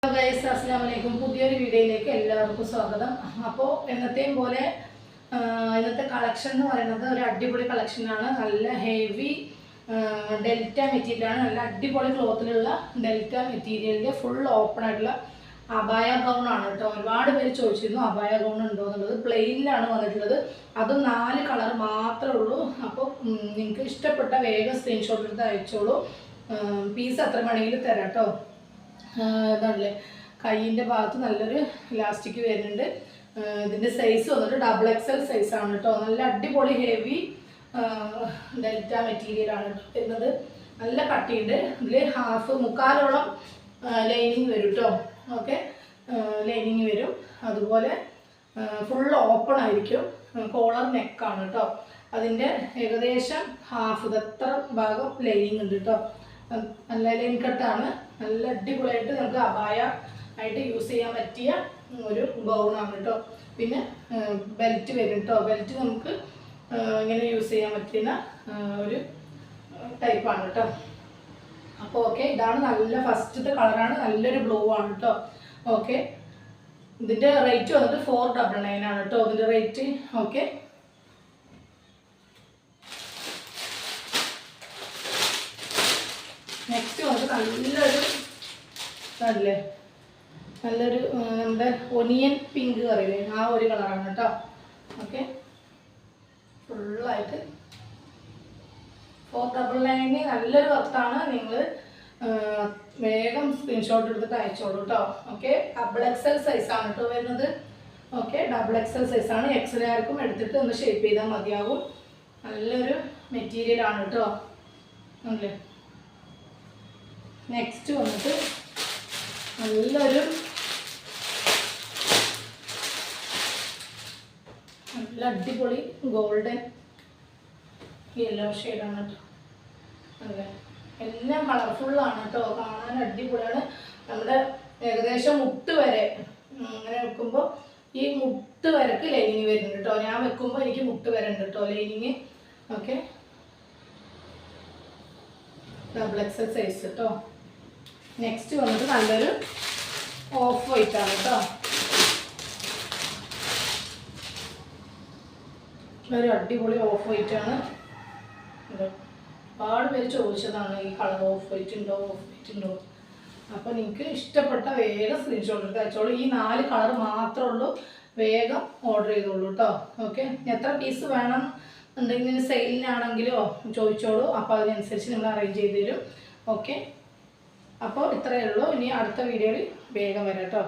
Hello guys, അസ്സലാമു അലൈക്കും. പുതിയൊരു വീഡിയോയിലേക്ക് എല്ലാവർക്കും സ്വാഗതം. അപ്പോൾ എന്നത്തെയും പോലെ ഇന്നത്തെ കളക്ഷൻ എന്ന് പറയുന്നത് ഒരു അടിപൊളി കളക്ഷനാണ്. നല്ല ഹെവി ഡെൽറ്റ മെറ്റീരിയലാണ്. നല്ല അടിപൊളി ക്ലോത്തിലുള്ള ഡെൽറ്റ മെറ്റീരിയലിൻ്റെ ഫുൾ ഓപ്പൺ ആയിട്ടുള്ള അബായ ഗൗൺ ആണ് കേട്ടോ. ഒരുപാട് പേര് ചോദിച്ചിരുന്നു അബായ ഗൗൺ ഉണ്ടോ എന്നുള്ളത്. പ്ലെയിനിലാണ് വന്നിട്ടുള്ളത്. അതും 4 കളർ മാത്രമേ ഉള്ളൂ. അപ്പോൾ നിങ്ങൾക്ക് ഇഷ്ടപ്പെട്ട വേഗം സ്ക്രീൻഷോട്ട് എടുത്ത് അയച്ചോളൂ. പീസ് അത്ര വേണമെങ്കിലും തരാം കേട്ടോ. ഇതാണല്ലേ, കൈയിൻ്റെ ഭാഗത്ത് നല്ലൊരു ഇലാസ്റ്റിക് വരുന്നുണ്ട്. ഇതിൻ്റെ സൈസ് വന്നിട്ട് XXL സൈസാണ് കേട്ടോ. നല്ല അടിപൊളി ഹെവി ഡെൽറ്റ മെറ്റീരിയലാണ് വരുന്നത്. നല്ല കട്ടിയുണ്ട്. ഇതിൽ മുക്കാലോളം ലൈനിങ് വരും കേട്ടോ. ഓക്കെ, ലൈനിങ് വരും. അതുപോലെ ഫുൾ ഓപ്പൺ ആയിരിക്കും. കോളർ നെക്കാണ് കേട്ടോ. അതിൻ്റെ ഏകദേശം ഇതത്ര ഭാഗം ലൈനിങ് ഉണ്ട് കേട്ടോ. നല്ല ലൈൻ കട്ടാണ്. നല്ല അടിപൊളിയായിട്ട് നമുക്ക് അബായ ആയിട്ട് യൂസ് ചെയ്യാൻ പറ്റിയ ഒരു ഗൗണാണ് കേട്ടോ. പിന്നെ ബെൽറ്റ് വരും കേട്ടോ. ബെൽറ്റ് നമുക്ക് ഇങ്ങനെ യൂസ് ചെയ്യാൻ പറ്റുന്ന ഒരു ടൈപ്പാണ് കേട്ടോ. അപ്പോൾ ഓക്കെ, ഇതാണ് നല്ല ഫസ്റ്റത്തെ കളറാണ്. നല്ലൊരു ബ്ലൂ ആണ് കേട്ടോ. ഓക്കെ, ഇതിൻ്റെ റേറ്റ് വന്നിട്ട് 499 ആണ് കേട്ടോ. ഇതിൻ്റെ റേറ്റ്. ഓക്കെ, നെക്സ്റ്റ് വന്നിട്ട് നല്ലൊരു നമ്മുടെ ഒനിയൻ പിങ്ക് അറിയില്ലേ, ആ ഒരു കളറാണ് കേട്ടോ. ഓക്കെ, ഫുള്ളായിട്ട് 499 നല്ലൊരു വർത്താണ്. നിങ്ങൾ വേഗം സ്ക്രീൻഷോട്ട് എടുത്തിട്ട് അയച്ചോളൂ കേട്ടോ. ഓക്കെ, XXL സൈസാണ് കേട്ടോ വരുന്നത്. ഓക്കെ, XXL സൈസാണ്. എക്സലാർക്കും എടുത്തിട്ട് ഒന്ന് ഷേപ്പ് ചെയ്താൽ മതിയാകും. നല്ലൊരു മെറ്റീരിയലാണ് കേട്ടോ. അല്ലേ, നെക്സ്റ്റ് വന്നിട്ട് നല്ല അടിപൊളി ഗോൾഡൻ യെല്ലോ ഷെയ്ഡാണ് കേട്ടോ. അതെ, എല്ലാം കളർഫുള്ളാണ് കേട്ടോ. കാണാൻ അടിപൊളിയാണ്. നമ്മുടെ ഏകദേശം മുട്ട് വരെ അങ്ങനെ വെക്കുമ്പോൾ ഈ മുട്ട് വരക്ക് ലൈനിങ് വരുന്നുണ്ട് കേട്ടോ. ഞാൻ വെക്കുമ്പോൾ എനിക്ക് മുട്ട് വരെ ഉണ്ട് കേട്ടോ ലൈനിങ്. ഓക്കെ, XXL സൈസ് കേട്ടോ. നെക്സ്റ്റ് വന്നിട്ട് നല്ലൊരു ഓഫ് വൈറ്റ് ആണ് കേട്ടോ. ഒരു അടിപൊളി ഓഫ് വൈറ്റ് ആണ്. ഒരുപാട് പേര് ചോദിച്ചതാണ് ഈ കളർ ഓഫ് വൈറ്റ് ഉണ്ടോ. അപ്പോൾ നിങ്ങൾക്ക് ഇഷ്ടപ്പെട്ട വേഗം സ്ക്രീൻഷോട്ട് എടുത്ത് അയച്ചോളൂ. ഈ 4 കളർ മാത്രമേ ഉള്ളൂ. വേഗം ഓർഡർ ചെയ്തോളൂ കേട്ടോ. ഓക്കെ, എത്ര പീസ് വേണം ഉണ്ടെങ്കിൽ സെയിലിനാണെങ്കിലോ ചോദിച്ചോളൂ. അപ്പോൾ അതിനനുസരിച്ച് നിങ്ങൾ അറേഞ്ച് ചെയ്ത് തരും. ഓക്കെ, അപ്പോൾ ഇത്രയേ ഉള്ളൂ. ഇനി അടുത്ത വീഡിയോയിൽ വേഗം വരാം കേട്ടോ.